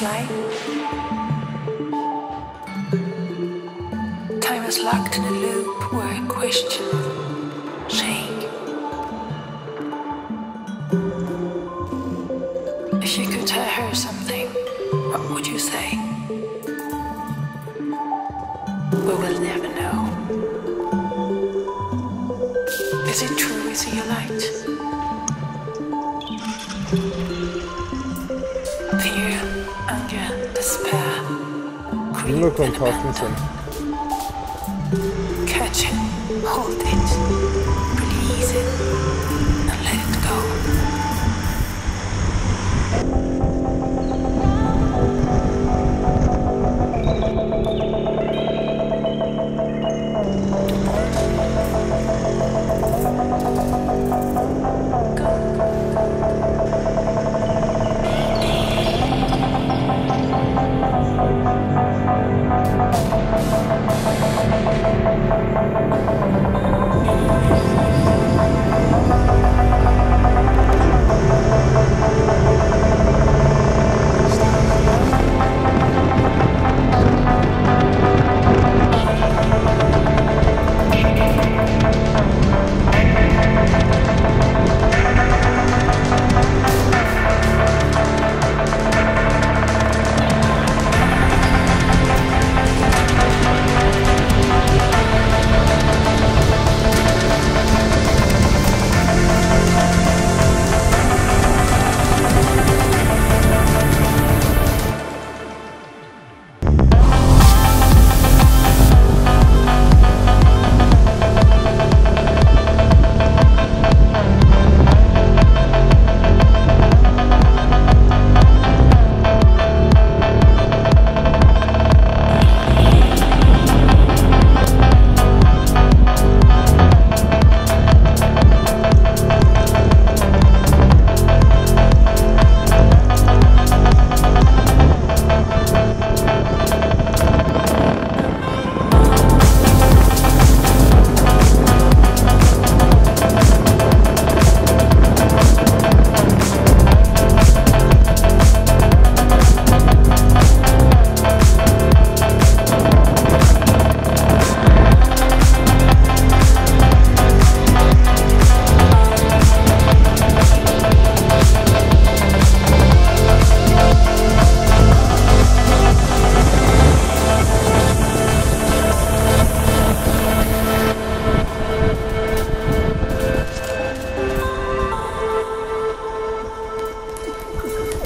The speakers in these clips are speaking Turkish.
it's like. Time is locked in a loop where questions shake. If you could tell her something, what would you say? We will never know. Is it true we see a light? Fear, anger, despair, Dur bakalım kalsın sen. Catch it, hold it, release it, and let it go.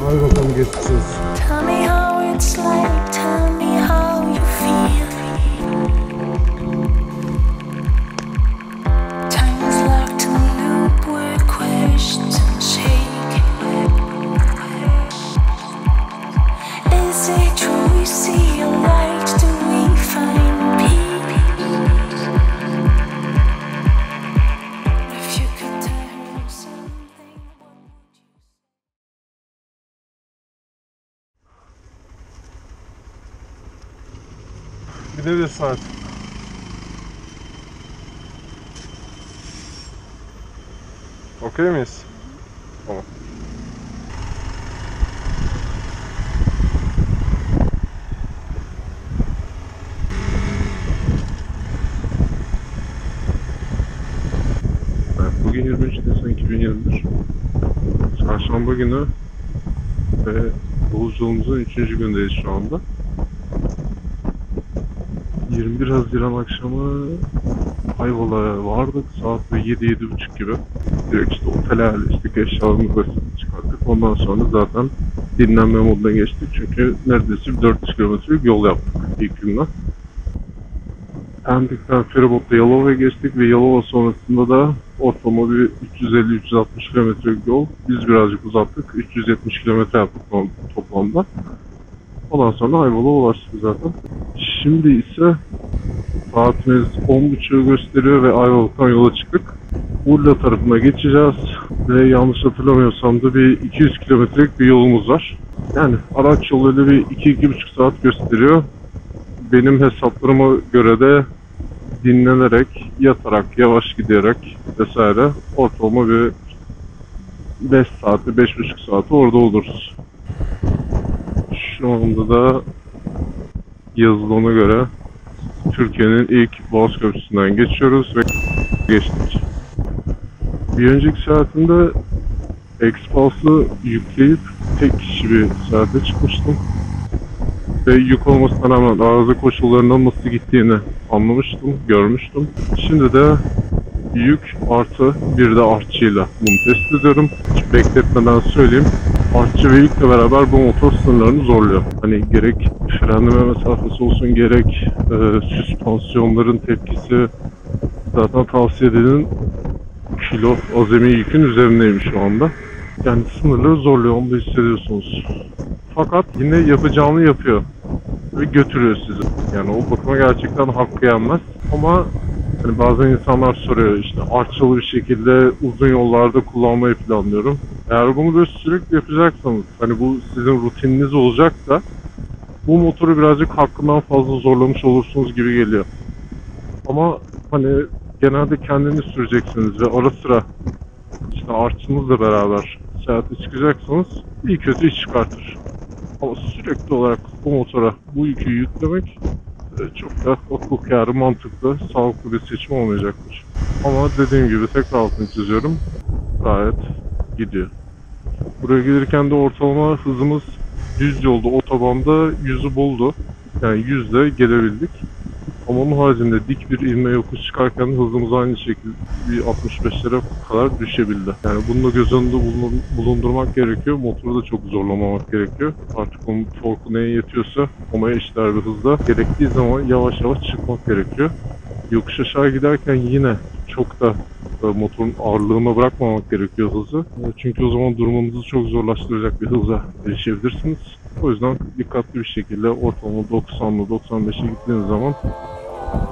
Hadi bakalım geçeceğiz. Tell me how it's like, tell me how you feel. Time is locked in a loop where questions shake. Is it true we see a light? Do we find peace? If you could tell her something, what would you say? Bir de 1 saat. Okey miyiz? Tamam. Evet, bugün 23 Nisan 2021. Çarşamba günü ve yolculuğumuzun 3. gündeyiz şu anda. 21 Haziran akşamı Ayvalık'a vardık. Saat 7-7.30 gibi. Direkt işte otele yerleştik, eşyalarımızı çıkarttık. Ondan sonra zaten dinlenme moduna geçtik. Çünkü neredeyse 400 kilometrelik yol yaptık ilk günden. Pendik'ten feribotla Yalova'ya geçtik ve Yalova sonrasında da ortalama bir 350-360 kilometrelik yol. Biz birazcık uzattık. 370 kilometre yaptık toplamda. Ondan sonra Ayvalık'a ulaştık zaten. Şimdi ise saatimiz 10.30'u gösteriyor ve Ayvalık'tan yola çıktık. Urla tarafına geçeceğiz ve yanlış hatırlamıyorsam da bir 200 kilometrelik bir yolumuz var. Yani araç yoluyla bir 2-2,5 saat gösteriyor. Benim hesaplarıma göre de dinlenerek, yatarak, yavaş giderek vesaire ortalama bir 5 saati, 5,5 saati orada oluruz. Şu Şu anda da yazılana göre Türkiye'nin ilk Boğaz Köprüsü'nden geçiyoruz ve geçtik. Bir önceki seyahatimde X-Pulse'ı yükleyip tek kişi bir seyahate çıkmıştım. Ve yük olmasına rağmen arazi koşullarının nasıl gittiğini anlamıştım, görmüştüm. Şimdi de yük artı bir de artçıyla bunu test ediyorum. Hiç bekletmeden söyleyeyim. Artçı ve yükle beraber bu motor sınırlarını zorluyor. Hani gerek frenleme mesafesi olsun, gerek süspansiyonların tepkisi, zaten tavsiye edilen kilo azami yükün üzerindeyim şu anda. Yani sınırları zorluyor, onu da hissediyorsunuz. Fakat yine yapacağını yapıyor ve götürüyor sizi. Yani o bakıma gerçekten hakkı yenmez. Ama hani bazen insanlar soruyor, işte artçılı bir şekilde uzun yollarda kullanmayı planlıyorum. Eğer bunu böyle sürekli yapacaksanız, hani bu sizin rutininiz olacaksa, bu motoru birazcık hakkından fazla zorlamış olursunuz gibi geliyor. Ama hani genelde kendiniz süreceksiniz ve ara sıra işte artçınızla beraber seyahate çıkacaksanız iyi kötü iş çıkartır. Ama sürekli olarak bu motora bu yükü yüklemek çok da akıl kârı, mantıklı, sağlıklı bir seçim olmayacaktır. Ama dediğim gibi tekrar altını çiziyorum, gayet gidiyor. Buraya gelirken de ortalama hızımız düz yolda, otobanda 100'ü buldu. Yani 100'de gelebildik. Ama onun haricinde dik bir ivme yokuş çıkarken hızımız aynı şekilde bir 65'lere kadar düşebildi. Yani bunu da göz önünde bulundurmak gerekiyor. Motoru da çok zorlamamak gerekiyor. Artık onun torku neye yetiyorsa ona eşdeğer bir hızda gerektiği zaman yavaş yavaş çıkmak gerekiyor. Yokuş aşağı giderken yine çok da motorun ağırlığına bırakmamak gerekiyor hızı. Çünkü o zaman durumunuzu çok zorlaştıracak bir hıza erişebilirsiniz. O yüzden dikkatli bir şekilde ortalama 90'lı 95'e gittiğiniz zaman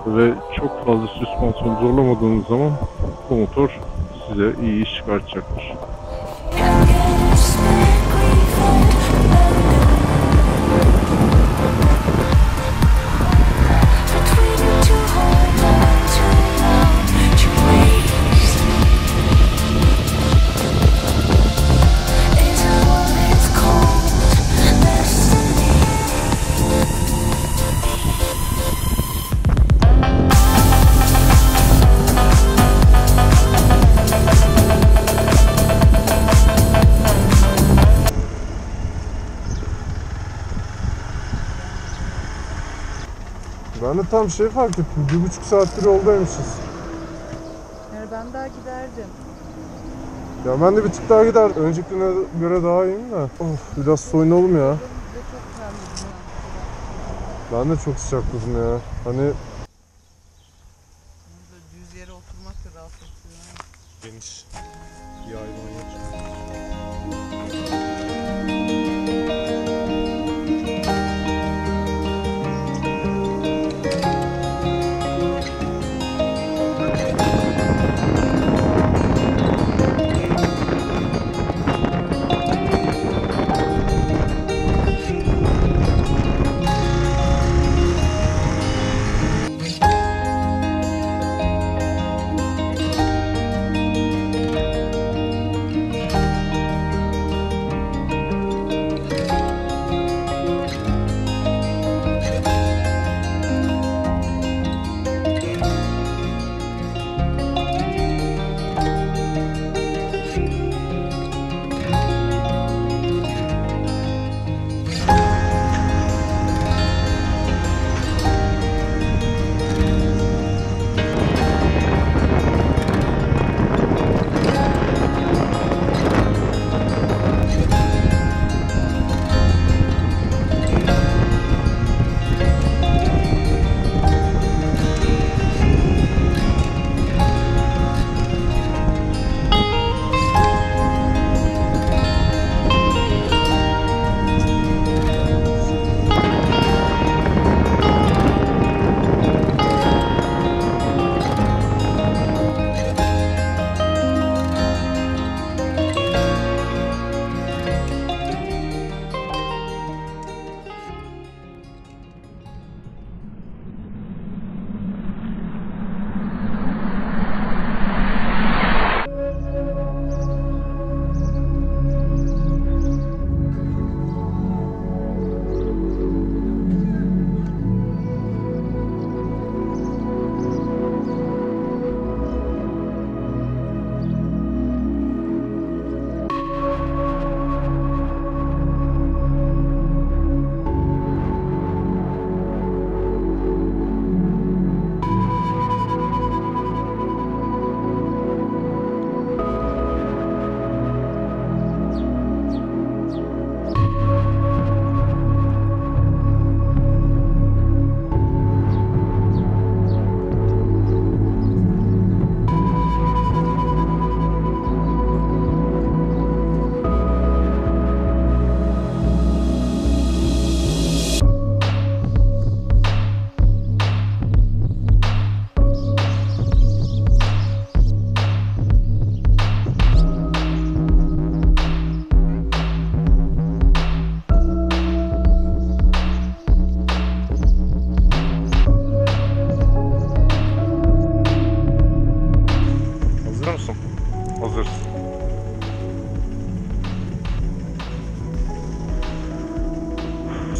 ve çok fazla süspansiyon zorlamadığınız zaman bu motor size iyi iş çıkartacaktır. Ben de tam şey fark ettim. 1,5 saattir yoldaymışız. Yani ben daha giderdim. Ya ben de bir tık daha gider. Önceki güne göre daha iyiyim de. Of, biraz soyunalım ya. Bir de çok terledim ya. Ben de çok sıcakladım ya. Hani Böyle düz yere oturmak da rahat ediyor. geniş bir hayvan yer.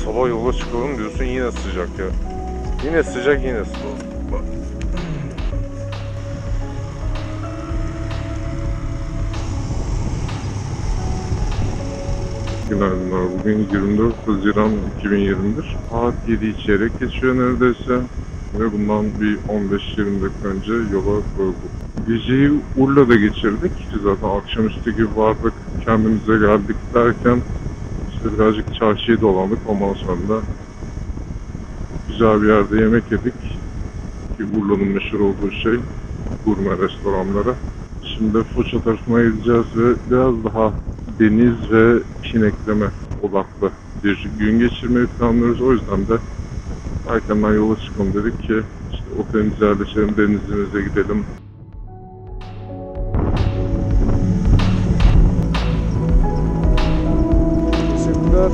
sabah yola çıkalım diyorsun, yine sıcak ya. Yine sıcak, yine soğuk. Bak. Günaydınlar. Bugün 24 Haziran 2021. Saat 7 çeyrek geçiyor neredeyse. Ve bundan bir 15-20 dakika önce yola koyulduk. Geceyi Urla'da geçirdik. Zaten akşamüstü gibi vardık, kendimize geldik derken işte birazcık çarşıyı dolandık. Ondan sonra da güzel bir yerde yemek yedik. Ki Urla'nın meşhur olduğu şey gurme restoranlara. Şimdi Foça tarafına gideceğiz ve biraz daha deniz ve pinekleme odaklı bir gün geçirmeyi planlıyoruz. O yüzden de erkenden yola çıkalım dedik ki işte otelimize yerleşelim, denizimize gidelim. Teşekkürler.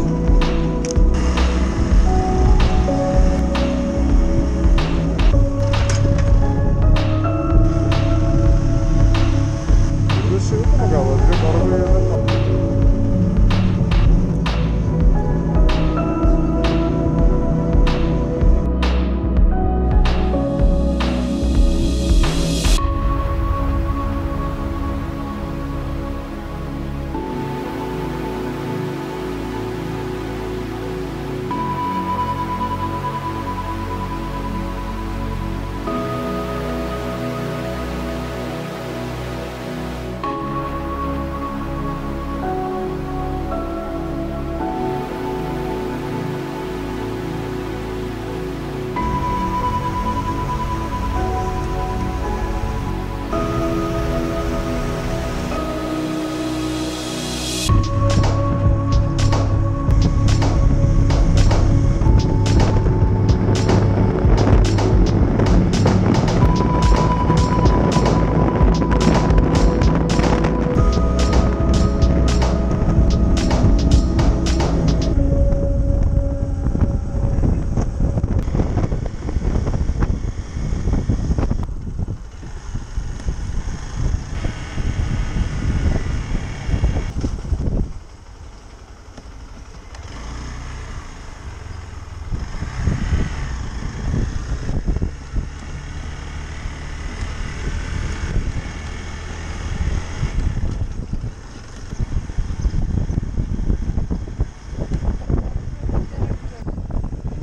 Burada şey yok mu galiba? Direkt araba yerine kaldı.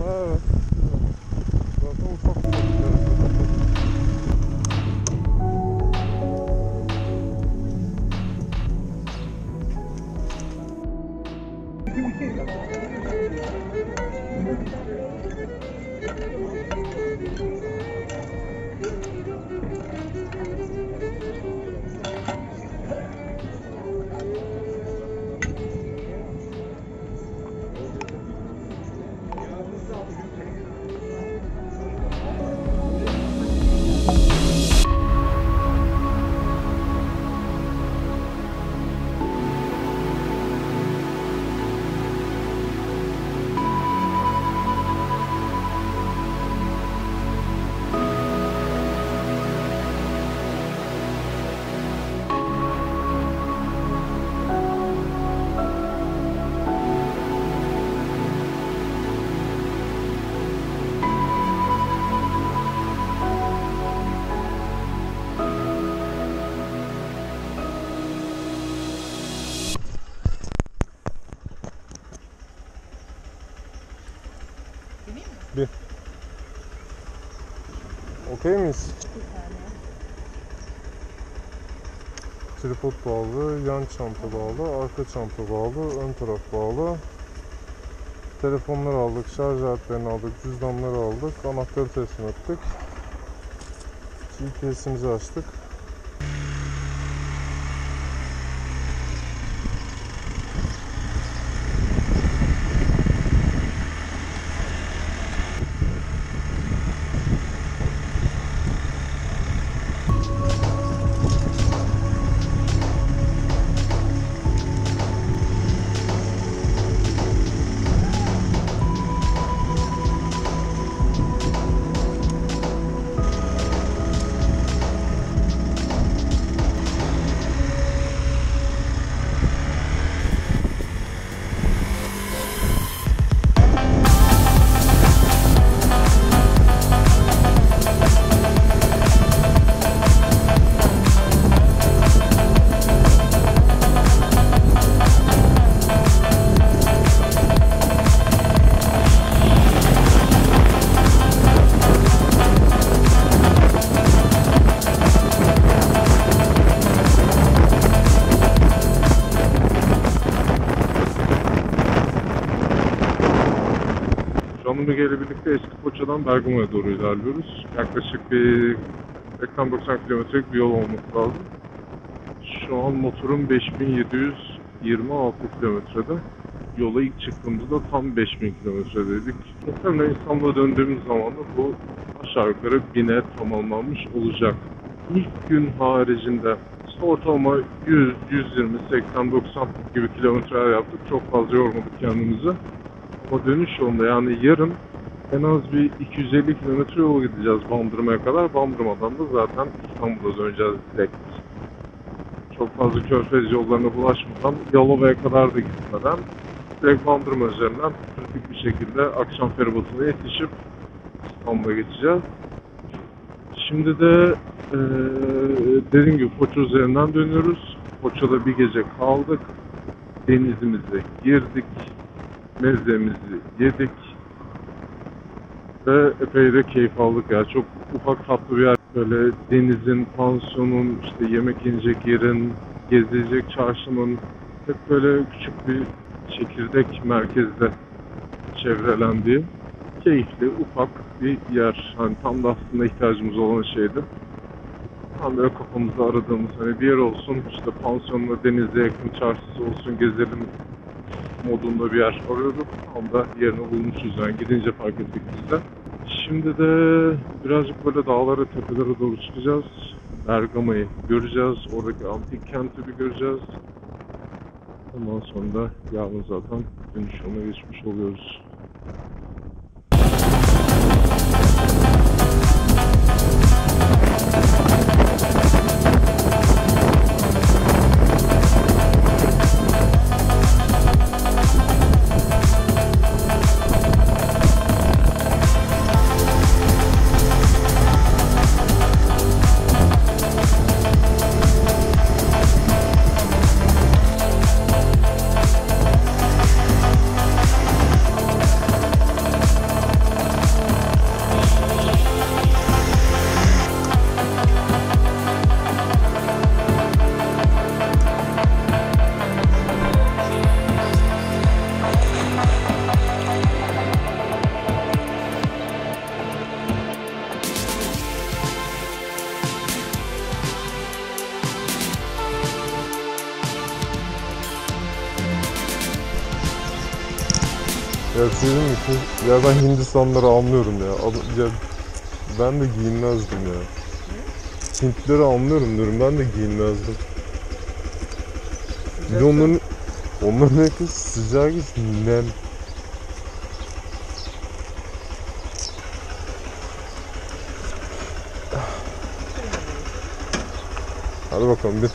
Evet. Zaten ufak ufak gidiyoruz. Bineyim mi? Bir. Okey miyiz? Bir saniye. Tripod bağlı, yan çanta bağlı, arka çanta bağlı, ön taraf bağlı. Telefonları aldık, şarj aletlerini aldık, cüzdanları aldık, anahtarı teslim ettik. GPS'imizi açtık. Şu an ile birlikte Eski Foça'dan Bergama'ya doğru ilerliyoruz. Yaklaşık bir 80-90 kilometrelik bir yol olması lazım. Şu an motorum 5726 kilometrede. Yola ilk çıktığımızda tam 5000 kilometredeydik. Muhtemelen İstanbul'a döndüğümüz zaman da bu aşağı yukarı 1000'e tamamlanmış olacak. İlk gün haricinde işte ortalama 100, 120, 80, 90 gibi kilometreler yaptık. Çok fazla yormadık kendimizi. Ama dönüş yolunda yani yarın en az bir 250 kilometre yol gideceğiz Bandırma'ya kadar. Bandırma'dan da zaten İstanbul'a döneceğiz direkt. Çok fazla körfez yollarına bulaşmadan, Yalova'ya kadar da gitmeden direkt Bandırma üzerinden pratik bir şekilde akşam feribotuna yetişip İstanbul'a geçeceğiz. Şimdi de dediğim gibi Foça üzerinden dönüyoruz. Foça'da bir gece kaldık. Denizimize girdik. Mezemizi yedik. Ve epey de keyif aldık ya. Çok ufak tatlı bir yer. Böyle denizin, pansiyonun, işte yemek yenecek yerin, gezilecek çarşının hep böyle küçük bir çekirdek merkezde çevrelendiği keyifli, ufak bir yer. Hani tam da aslında ihtiyacımız olan şeydi. Tam böyle kafamızda aradığımız hani bir yer olsun, işte pansiyonla denize yakın çarşısı olsun, gezelim modunda bir yer arıyorduk. Tam da yerini bulmuşuz yani gidince fark ettik biz de. Şimdi de birazcık böyle dağlara, tepelere doğru çıkacağız. Bergama'yı göreceğiz. Oradaki antik kenti bir göreceğiz. Ondan sonra da yarın zaten dönüş yoluna geçmiş oluyoruz. Ya söyleyeyim mi ki? Ya ben Hindistanlıları anlıyorum ya. Ya ben de giyinmezdim ya. Hintlileri anlıyorum diyorum. Ben de giyinmezdim. Bir de onların yakın sıcak hiç nem. Hadi bakalım bir.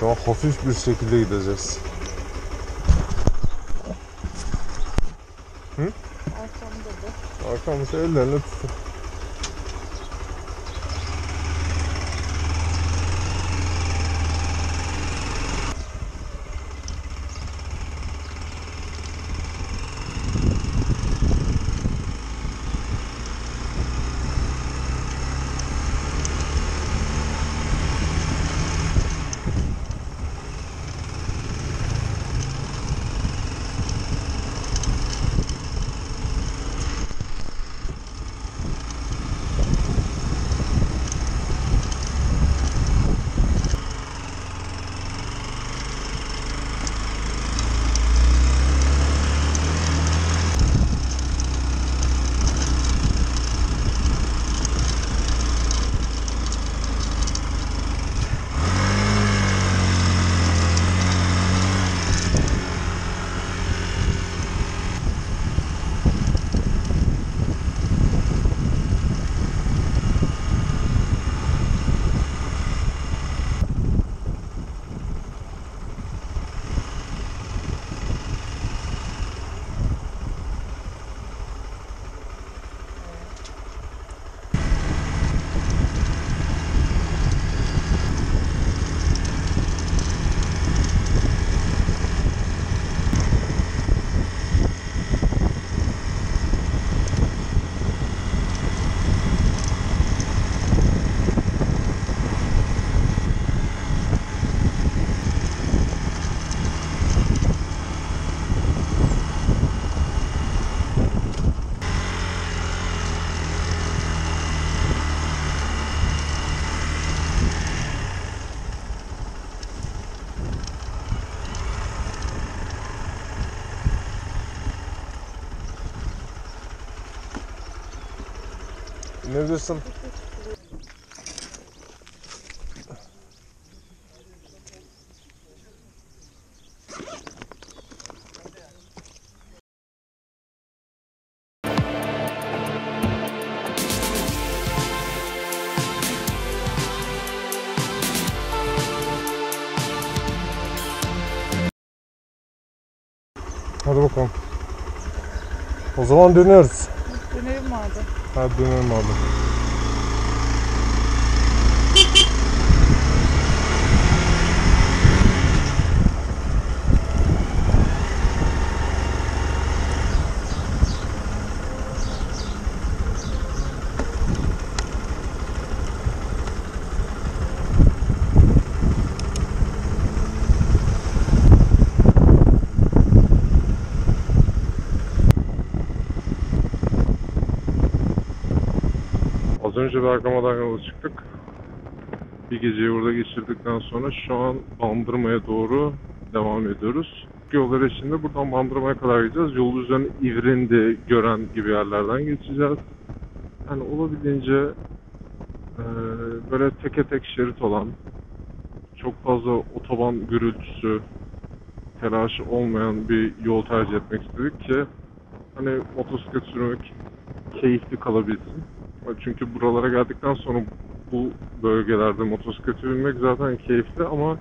Şu an hafif bir şekilde gideceğiz. Hı? Arkamda da. Arkamızda ellerine tutun. İnebilirsin. Hadi bakalım. O zaman dönüyoruz. Dönelim mi abi? Hadi dönelim abi. Az önce Bergama'dan yola çıktık. Bir geceyi burada geçirdikten sonra şu an Bandırma'ya doğru devam ediyoruz. Yollar eşliğinde buradan Bandırma'ya kadar gideceğiz. Yol üzerine İvrindi, Gören gibi yerlerden geçeceğiz. Yani olabildiğince böyle teke tek şerit olan, çok fazla otoban gürültüsü, telaşı olmayan bir yol tercih etmek istedik ki hani motosiklet sürmek keyifli kalabilsin. Çünkü buralara geldikten sonra bu bölgelerde motosiklet binmek zaten keyifli ama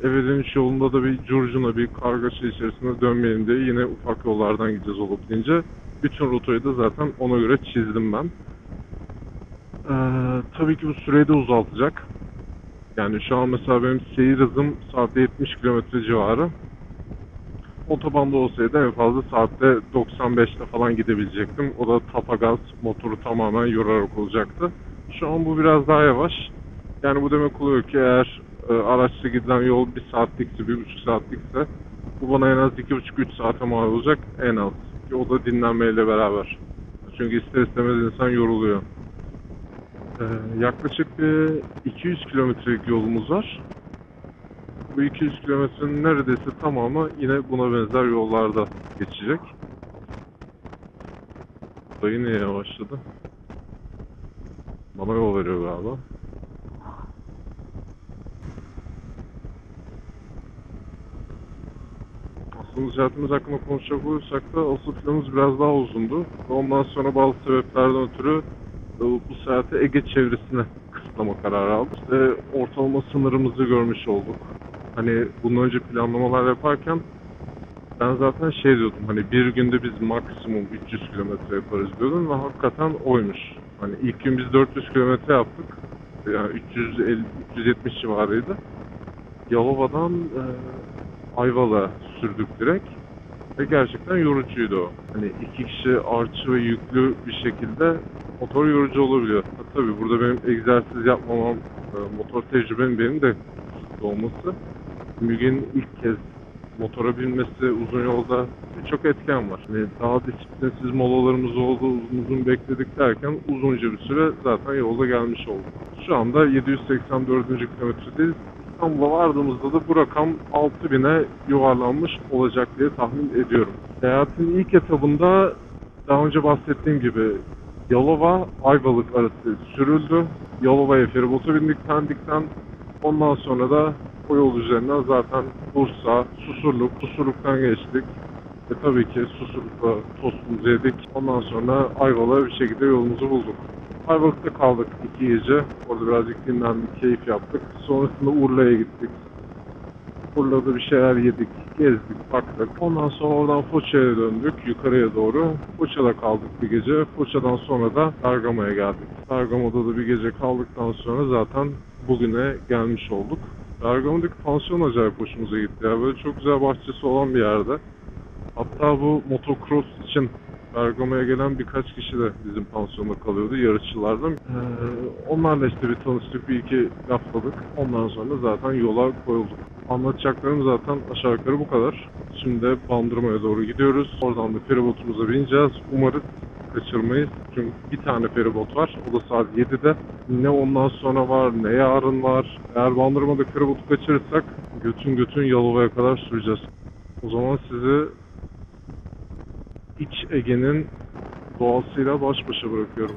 eve dönüş yolunda da bir curcuna, bir kargaşa içerisinde dönmeyelim diye yine ufak yollardan gideceğiz olabildiğince. Bütün rotayı da zaten ona göre çizdim ben. Tabii ki bu süreyi de uzaltacak. Yani şu an mesela benim seyir hızım saatte 70 km civarı. Otobanda olsaydı en fazla saatte 95'te falan gidebilecektim. O da tapa gaz, motoru tamamen yorarak olacaktı. Şu an bu biraz daha yavaş. Yani bu demek oluyor ki eğer araçla gidilen yol 1 saatlikse, 1,5 saatlikse bu bana en az 2,5-3 saate mal olacak en az. Ki o da dinlenmeyle beraber. Çünkü ister istemez insan yoruluyor. Yaklaşık bir 200 kilometrelik yolumuz var. Bu 200 kilometrenin neredeyse tamamı yine buna benzer yollarda geçecek. Dayı niye yavaşladı? Bana yol veriyor galiba. Aslında seyahatimiz hakkında konuşacak olursak da asıl planımız biraz daha uzundu. Ondan sonra bazı sebeplerden ötürü bu seyahati Ege çevresine kısıtlama kararı aldık. İşte ortalama sınırımızı görmüş olduk. Hani bundan önce planlamalar yaparken ben zaten şey diyordum, hani bir günde biz maksimum 300 kilometre yaparız diyordum ve hakikaten oymuş. Hani ilk gün biz 400 kilometre yaptık. Yani 370 civarıydı. Yalova'dan Ayvalık'a sürdük direkt. Ve gerçekten yorucuydu o. Hani 2 kişi artı ve yüklü bir şekilde motor yorucu olabiliyor. Tabii burada benim egzersiz yapmamam, motor tecrübem benim de kısıtlı olması. Müge'nin ilk kez motora binmesi, uzun yolda birçok etken var. Yani daha disiplinsiz molalarımız oldu, uzun bekledik derken uzunca bir süre zaten yolda gelmiş olduk. Şu anda 784. kilometredeyiz. İstanbul'a vardığımızda da bu rakam 6000'e yuvarlanmış olacak diye tahmin ediyorum. Seyahatin ilk etabında daha önce bahsettiğim gibi Yalova-Ayvalık arası sürüldü. Yalova'ya feribota bindik Pendik'ten. Ondan sonra da o yol üzerinden zaten Bursa, Susurluk'tan geçtik. Tabii ki Susurluk'ta tostumuzu yedik. Ondan sonra Ayvalık'a bir şekilde yolumuzu bulduk. Ayvalık'ta kaldık 2 gece. Orada birazcık dinlendik, keyif yaptık. Sonrasında Urla'ya gittik. Urla'da bir şeyler yedik, gezdik, baktık. Ondan sonra oradan Foça'ya döndük, yukarıya doğru. Foça'da kaldık bir gece. Foça'dan sonra da Bergama'ya geldik. Bergama'da da bir gece kaldıktan sonra zaten bugüne gelmiş olduk. Bergama'daki pansiyon acayip hoşumuza gitti ya. Böyle çok güzel bahçesi olan bir yerde. Hatta bu motocross için Bergama'ya gelen birkaç kişi de bizim pansiyonda kalıyordu, yarışçılardan. Onlarla işte bir tanıştık, bir iki lafladık. Ondan sonra zaten yola koyulduk. Anlatacaklarım zaten aşağı yukarı bu kadar. Şimdi Bandırma'ya doğru gidiyoruz. Oradan da feribotumuza bineceğiz. Umarız kaçırmayız. Çünkü bir tane feribot var. O da saat 7'de. Ne ondan sonra var, ne yarın var. Eğer Bandırma'da feribotu kaçırırsak götün Yalova'ya kadar süreceğiz. O zaman sizi İç Ege'nin doğasıyla baş başa bırakıyorum.